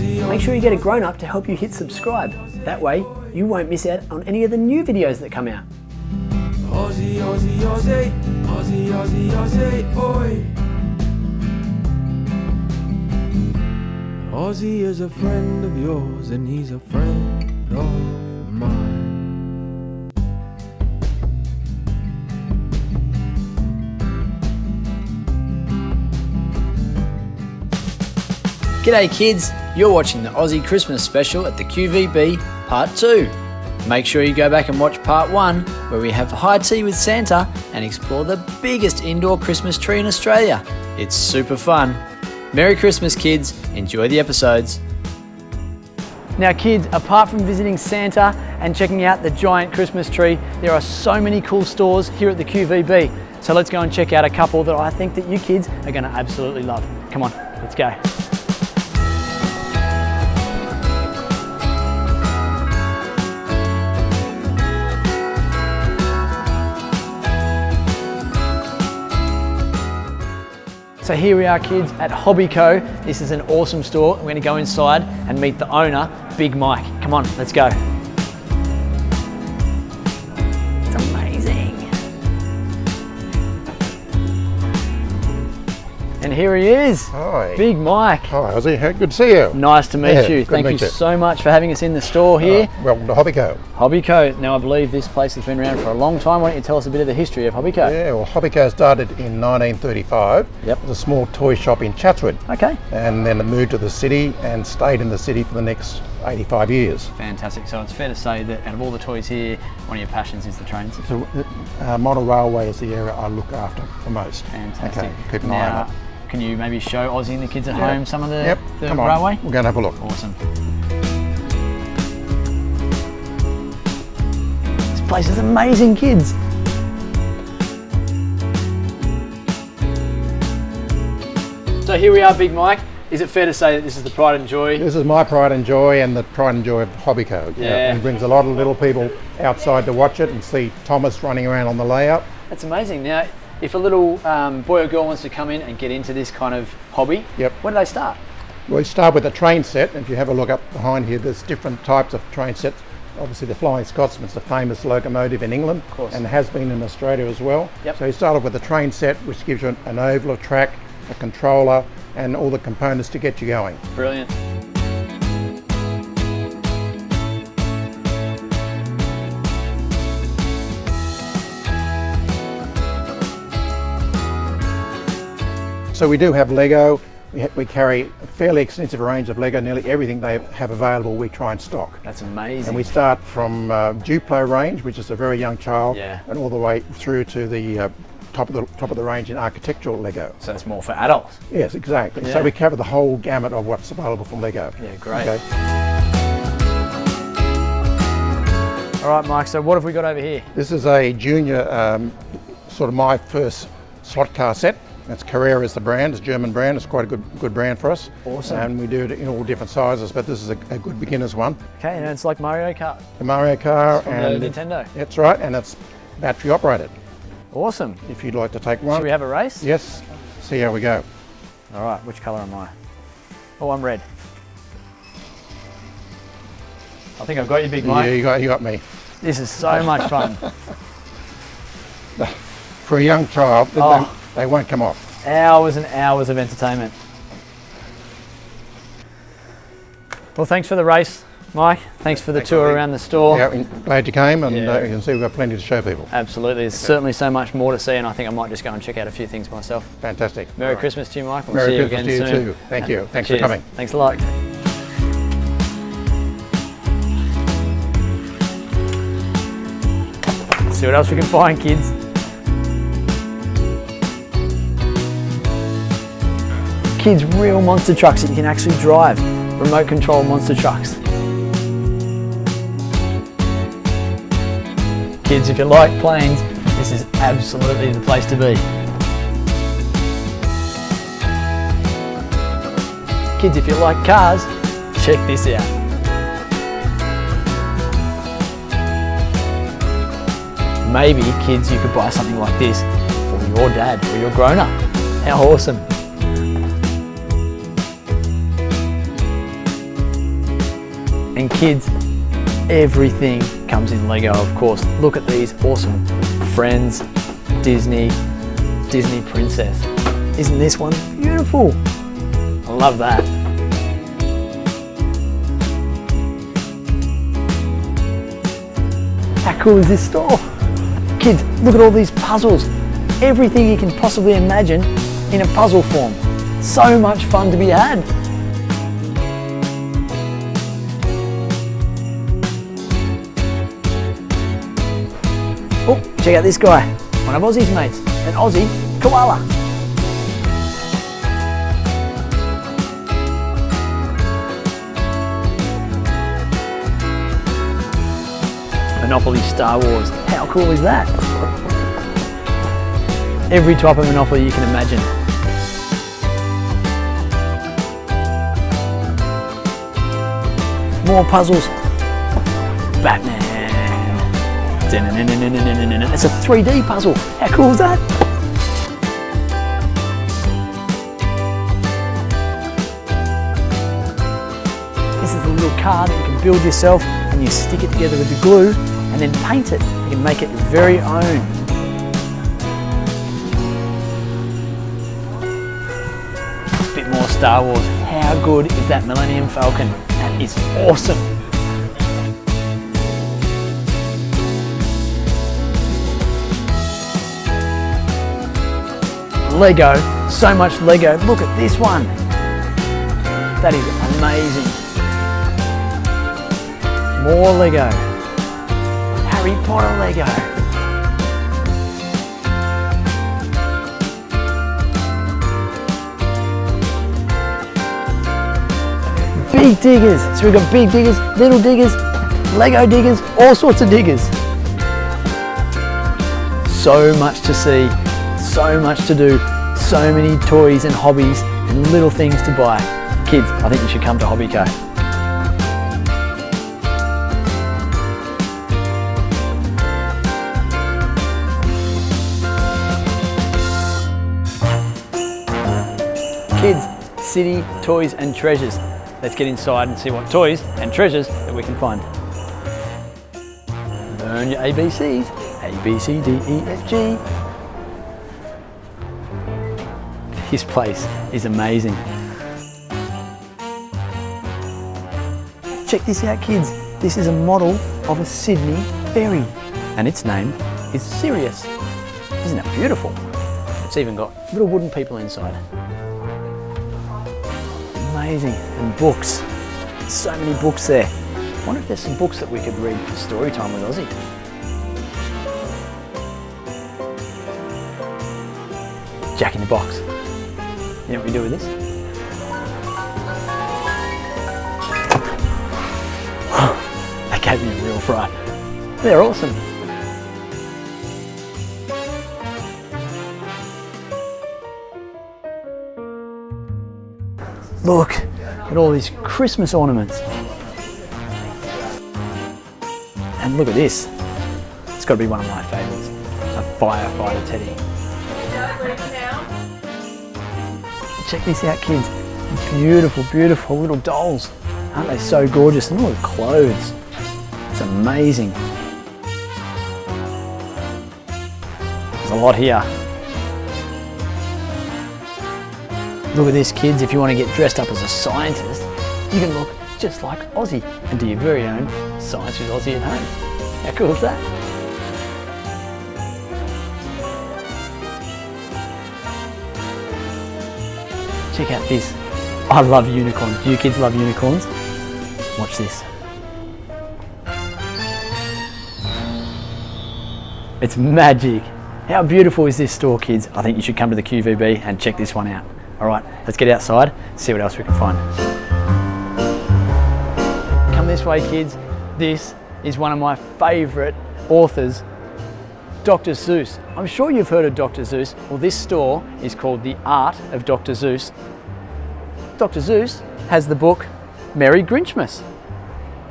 Make sure you get a grown-up to help you hit subscribe. That way, you won't miss out on any of the new videos that come out. Aussie, Aussie, Aussie, Aussie, Aussie, Aussie, oi. Ozzie is a friend of yours and he's a friend of mine. G'day kids, you're watching the Aussie Christmas special at the QVB Part 2. Make sure you go back and watch Part 1 where we have high tea with Santa and explore the biggest indoor Christmas tree in Australia. It's super fun. Merry Christmas kids, enjoy the episodes. Now kids, apart from visiting Santa and checking out the giant Christmas tree, there are so many cool stores here at the QVB. So let's go and check out a couple that I think that you kids are going to absolutely love. Come on, let's go. So here we are kids at Hobbyco. This is an awesome store. We're going to go inside and meet the owner, Big Mike. Come on, let's go. It's amazing. And here he is. Hi. Big Mike. Hi Ozzie, good to see you. Nice to meet you. Good Thank to you meet you. so much for having us in the store here. Welcome to Hobbyco. Hobbyco. Now I believe this place has been around for a long time. Why don't you tell us a bit of the history of Hobbyco? Yeah, well Hobbyco started in 1935. Yep. It was a small toy shop in Chatswood. Okay. And then it moved to the city and stayed in the city for the next 85 years. Fantastic. So it's fair to say that out of all the toys here, one of your passions is the trains. So model railway is the area I look after the most. Fantastic. Okay, keep an eye on it. Can you maybe show Ozzie and the kids at home some of the Come on. railway? We're going to have a look. Awesome. This place is amazing, kids. So here we are, Big Mike. Is it fair to say that this is the pride and joy? This is my pride and joy and the pride and joy of Hobbyco. Yeah. And brings a lot of little people outside to watch it and see Thomas running around on the layout. That's amazing. Now, if a little boy or girl wants to come in and get into this kind of hobby, where do they start? We start with a train set. If you have a look up behind here, there's different types of train sets. Obviously the Flying Scotsman's the famous locomotive in England and has been in Australia as well. So you start off with a train set which gives you an oval of track, a controller and all the components to get you going. Brilliant. So we do have Lego. We carry a fairly extensive range of Lego. Nearly everything they have available we try and stock. That's amazing. And we start from Duplo range, which is a very young child, and all the way through to the top of the range in architectural Lego. So it's more for adults? Yes, exactly. So we cover the whole gamut of what's available from Lego. Yeah, great. Okay. All right, Mike, so what have we got over here? This is a junior, sort of my first slot car set. It's Carrera is the brand, it's a German brand, it's quite a good brand for us. Awesome. And we do it in all different sizes, but this is a good beginner's one. Okay, and it's like Mario Kart. The Mario Kart and the Nintendo. That's right, and it's battery operated. Awesome. If you'd like to take one. Should we have a race? Yes, see how we go. All right, which colour am I? Oh, I'm red. I think I've got you, Big Mike. Yeah, you got me. This is so much fun. For a young child, they won't come off. Hours and hours of entertainment. Well, thanks for the race, Mike. Thanks for the tour around the store. Yeah, glad you came, and you can see we've got plenty to show people. Absolutely, there's certainly so much more to see, and I think I might just go and check out a few things myself. Fantastic. Merry Christmas to you, Mike. We'll Merry see you Christmas again to you soon. too. Thank you. Thanks for coming. Thanks a lot. Let's see what else we can find, kids. Kids, real monster trucks that you can actually drive. Remote control monster trucks. Kids, if you like planes, this is absolutely the place to be. Kids, if you like cars, check this out. Maybe, kids, you could buy something like this for your dad or your grown-up. How awesome. And kids, everything comes in Lego, of course. Look at these awesome Friends, Disney Princess. Isn't this one beautiful? I love that. How cool is this store? Kids, look at all these puzzles. Everything you can possibly imagine in a puzzle form. So much fun to be had. Oh, check out this guy. One of Aussie's mates, an Aussie koala. Monopoly Star Wars. How cool is that? Every type of Monopoly you can imagine. More puzzles. Batman. It's a 3D puzzle. How cool is that? This is a little car that you can build yourself and you stick it together with the glue and then paint it. You can make it your very own. A bit more Star Wars. How good is that Millennium Falcon? That is awesome. Lego, so much Lego. Look at this one. That is amazing. More Lego. Harry Potter Lego. Big diggers. So we've got big diggers, little diggers, Lego diggers, all sorts of diggers. So much to see. So much to do, so many toys and hobbies and little things to buy. Kids, I think you should come to Hobbyco. Kids, city, toys and treasures. Let's get inside and see what toys and treasures that we can find. Learn your ABCs. A, B, C, D, E, F, G. This place is amazing. Check this out, kids. This is a model of a Sydney ferry and its name is Sirius. Isn't that beautiful? It's even got little wooden people inside. Amazing. And books. So many books there. I wonder if there's some books that we could read for story time with Ozzie. Jack in the Box. You know what we do with this? That gave me a real fright. They're awesome. Look at all these Christmas ornaments. And look at this. It's got to be one of my favourites. A firefighter teddy. Check this out, kids. Beautiful, beautiful little dolls. Aren't they so gorgeous? And all the clothes. It's amazing. There's a lot here. Look at this, kids. If you want to get dressed up as a scientist, you can look just like Ozzie and do your very own Science with Ozzie at home. How cool is that? Check out this. I love unicorns. Do you kids love unicorns? Watch this. It's magic. How beautiful is this store, kids? I think you should come to the QVB and check this one out. All right, let's get outside, see what else we can find. Come this way, kids. This is one of my favourite authors, Dr. Seuss. I'm sure you've heard of Dr. Seuss. Well, this store is called The Art of Dr. Seuss. Dr. Seuss has the book Merry Grinchmas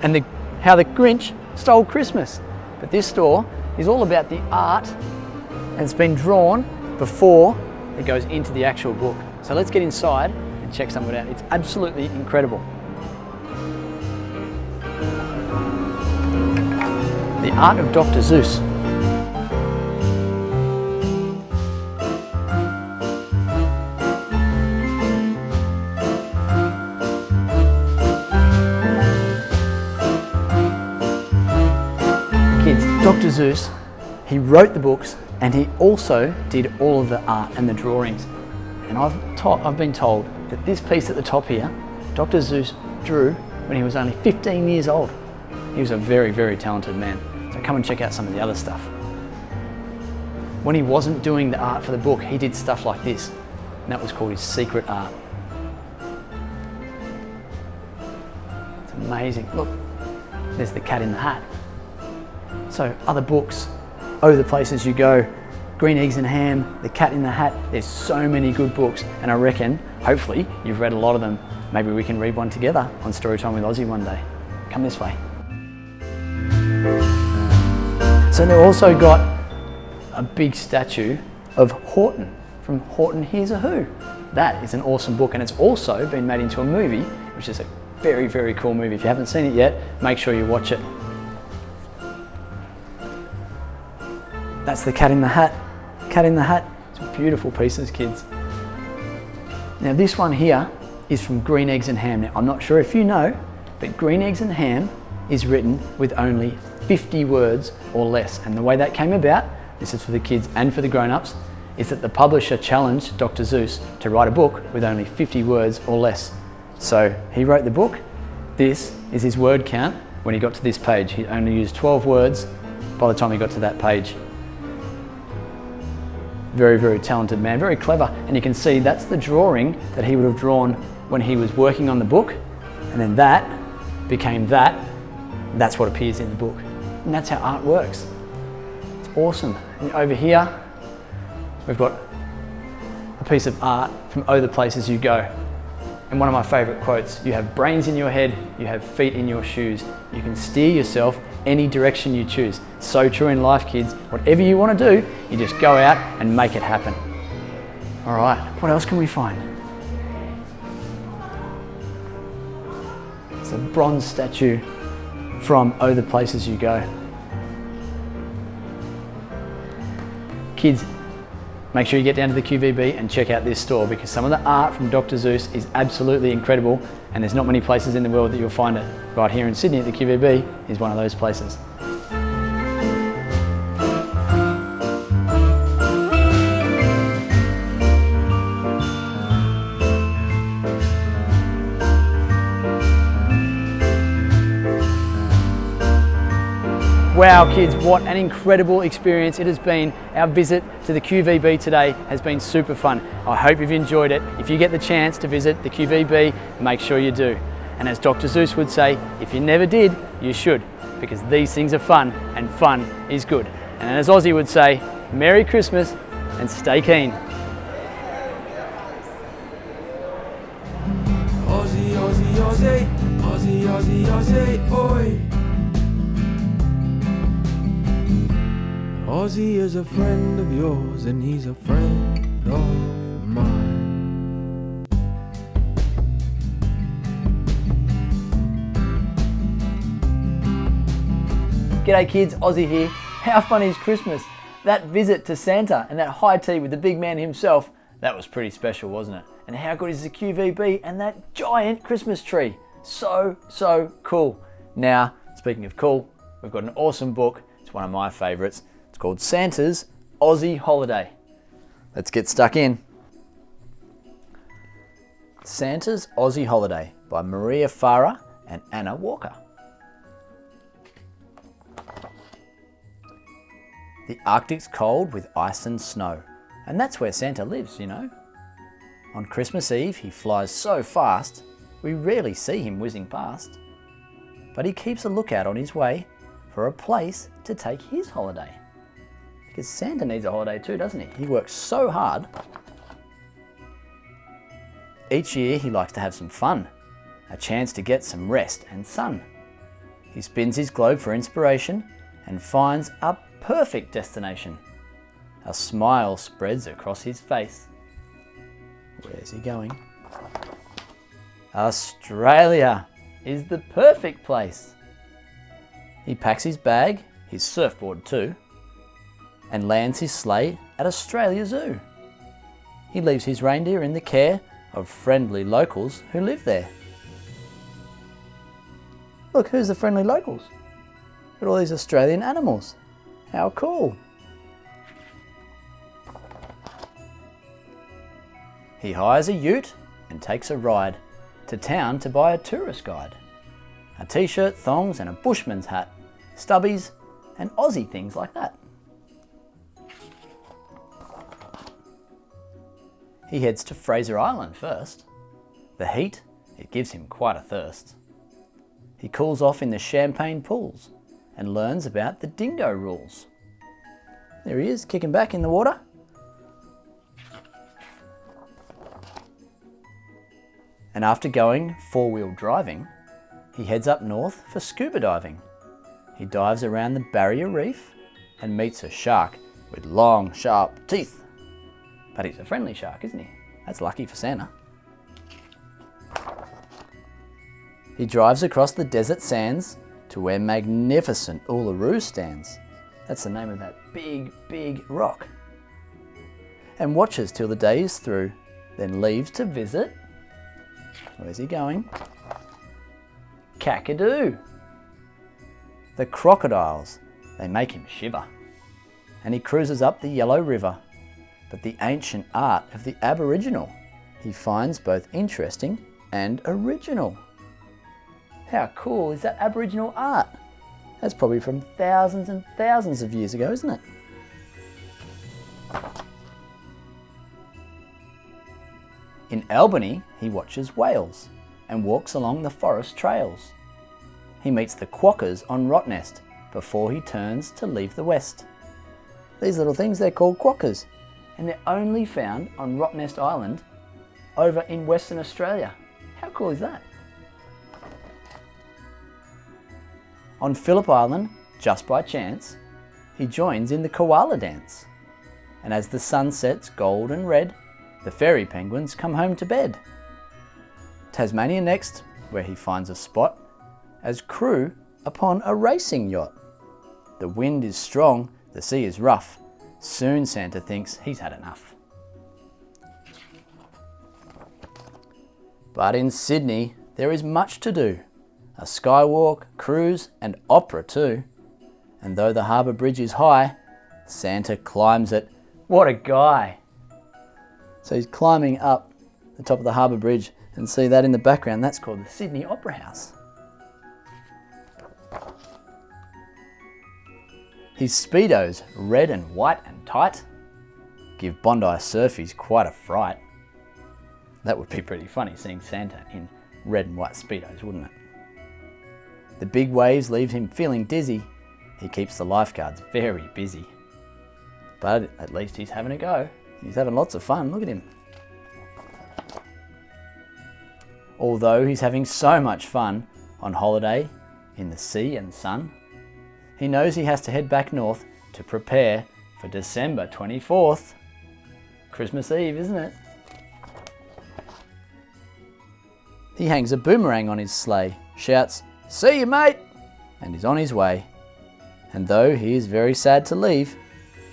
and how the Grinch stole Christmas. But this store is all about the art and it's been drawn before it goes into the actual book. So let's get inside and check some of it out. It's absolutely incredible. The Art of Dr. Seuss. Kids, Dr. Seuss, he wrote the books and he also did all of the art and the drawings. And I've been told that this piece at the top here, Dr. Seuss drew when he was only 15 years old. He was a very, very talented man. So come and check out some of the other stuff. When he wasn't doing the art for the book, he did stuff like this. And that was called his secret art. It's amazing. Look, there's the Cat in the Hat. So other books, Oh, the Places You Go, Green Eggs and Ham, The Cat in the Hat. There's so many good books, and I reckon, hopefully, you've read a lot of them. Maybe we can read one together on Storytime with Ozzie one day. Come this way. So they've also got a big statue of Horton from Horton Hears a Who. That is an awesome book, and it's also been made into a movie, which is a very, very cool movie. If you haven't seen it yet, make sure you watch it. That's the Cat in the Hat. Cat in the Hat. It's beautiful pieces, kids. Now this one here is from Green Eggs and Ham. Now I'm not sure if you know, but Green Eggs and Ham is written with only 50 words or less. And the way that came about, this is for the kids and for the grown-ups, is that the publisher challenged Dr. Seuss to write a book with only 50 words or less. So he wrote the book. This is his word count when he got to this page. He only used 12 words by the time he got to that page. Very, very talented man, very clever. And you can see that's the drawing that he would have drawn when he was working on the book. And then that became that. And that's what appears in the book. And that's how art works. It's awesome. And over here, we've got a piece of art from Oh, the Places You Go. And one of my favorite quotes, you have brains in your head, you have feet in your shoes. You can steer yourself any direction you choose. So true in life, kids. Whatever you want to do, you just go out and make it happen. All right, what else can we find? It's a bronze statue from Oh, the Places You Go. Kids, make sure you get down to the QVB and check out this store, because some of the art from Dr. Seuss is absolutely incredible, and there's not many places in the world that you'll find it. Right here in Sydney at the QVB is one of those places. Wow kids, what an incredible experience it has been. Our visit to the QVB today has been super fun. I hope you've enjoyed it. If you get the chance to visit the QVB, make sure you do. And as Dr. Seuss would say, if you never did, you should, because these things are fun and fun is good. And as Ozzie would say, Merry Christmas and stay keen. Aussie, Aussie, Aussie, Aussie, Aussie, Aussie, oi. Ozzie is a friend of yours and he's a friend of mine. G'day kids, Ozzie here. How fun is Christmas? That visit to Santa and that high tea with the big man himself, that was pretty special, wasn't it? And how good is the QVB and that giant Christmas tree? So cool. Now, speaking of cool, we've got an awesome book. It's one of my favourites. It's called Santa's Aussie Holiday. Let's get stuck in. Santa's Aussie Holiday by Maria Farah and Anna Walker. The Arctic's cold with ice and snow, and that's where Santa lives, you know. On Christmas Eve, he flies so fast, we rarely see him whizzing past. But he keeps a lookout on his way for a place to take his holiday. Because Santa needs a holiday too, doesn't he? He works so hard. Each year he likes to have some fun, a chance to get some rest and sun. He spins his globe for inspiration and finds a perfect destination. A smile spreads across his face. Where's he going? Australia is the perfect place. He packs his bag his surfboard too, and lands his sleigh at Australia Zoo. He leaves his reindeer in the care of friendly locals who live there. Look, who's the friendly locals? Look at all these Australian animals. How cool. He hires a ute and takes a ride to town to buy a tourist guide. A t-shirt, thongs and a bushman's hat, stubbies and Aussie things like that. He heads to Fraser Island first. The heat, it gives him quite a thirst. He cools off in the champagne pools and learns about the dingo rules. There he is, kicking back in the water. And after going four-wheel driving, he heads up north for scuba diving. He dives around the barrier reef and meets a shark with long, sharp teeth. But he's a friendly shark, isn't he? That's lucky for Santa. He drives across the desert sands to where magnificent Uluru stands. That's the name of that big, big rock. And watches till the day is through, then leaves to visit. Where's he going? Kakadu. The crocodiles, they make him shiver. And he cruises up the Yellow River. But the ancient art of the Aboriginal he finds both interesting and original. How cool is that Aboriginal art? That's probably from thousands and thousands of years ago, isn't it? In Albany, he watches whales and walks along the forest trails. He meets the quokkas on Rottnest before he turns to leave the west. These little things, they're called quokkas, and they're only found on Rottnest Island over in Western Australia. How cool is that? On Phillip Island, just by chance, he joins in the koala dance. And as the sun sets gold and red, the fairy penguins come home to bed. Tasmania next, where he finds a spot as crew upon a racing yacht. The wind is strong, the sea is rough. Soon Santa thinks he's had enough. But in Sydney, there is much to do. A skywalk, cruise and opera too. And though the harbour bridge is high, Santa climbs it. What a guy! So he's climbing up the top of the harbour bridge, and see that in the background, that's called the Sydney Opera House. His Speedos, red and white and tight, give Bondi surfies quite a fright. That would be pretty funny, seeing Santa in red and white Speedos, wouldn't it? The big waves leave him feeling dizzy. He keeps the lifeguards very busy. But at least he's having a go. He's having lots of fun, look at him. Although he's having so much fun on holiday in the sea and sun, he knows he has to head back north to prepare for December 24th. Christmas Eve, isn't it? He hangs a boomerang on his sleigh, shouts, "See you, mate!" and is on his way. And though he is very sad to leave,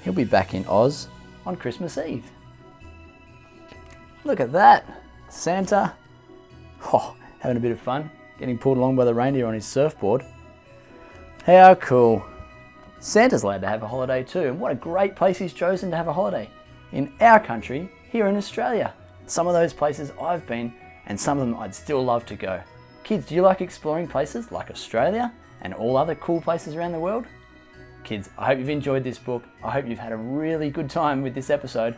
he'll be back in Oz on Christmas Eve. Look at that! Santa, having a bit of fun, getting pulled along by the reindeer on his surfboard. How cool. Santa's allowed to have a holiday too, and what a great place he's chosen to have a holiday. In our country, here in Australia. Some of those places I've been, and some of them I'd still love to go. Kids, do you like exploring places like Australia and all other cool places around the world? Kids, I hope you've enjoyed this book. I hope you've had a really good time with this episode.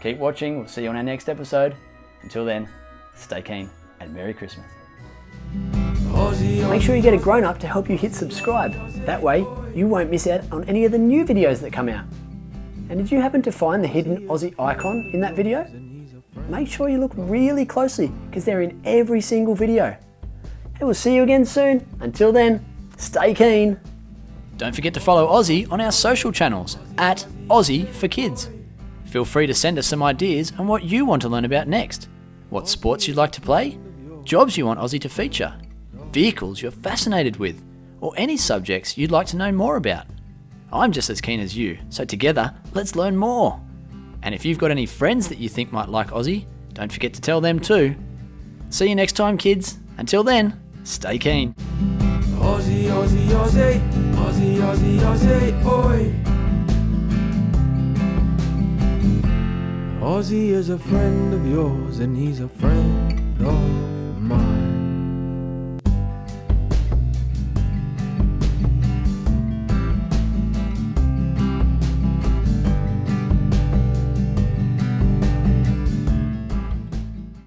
Keep watching, we'll see you on our next episode. Until then, stay keen and Merry Christmas. Make sure you get a grown-up to help you hit subscribe. That way, you won't miss out on any of the new videos that come out. And did you happen to find the hidden Aussie icon in that video? Make sure you look really closely, because they're in every single video. And we'll see you again soon. Until then, stay keen. Don't forget to follow Ozzie on our social channels at Aussie for Kids. Feel free to send us some ideas on what you want to learn about next, what sports you'd like to play, jobs you want Ozzie to feature, vehicles you're fascinated with, or any subjects you'd like to know more about. I'm just as keen as you, so together, let's learn more. And if you've got any friends that you think might like Aussie, don't forget to tell them too. See you next time, kids. Until then, stay keen. Aussie, Aussie, Aussie, Aussie, Aussie, Aussie, oi. Aussie is a friend of yours and he's a friend of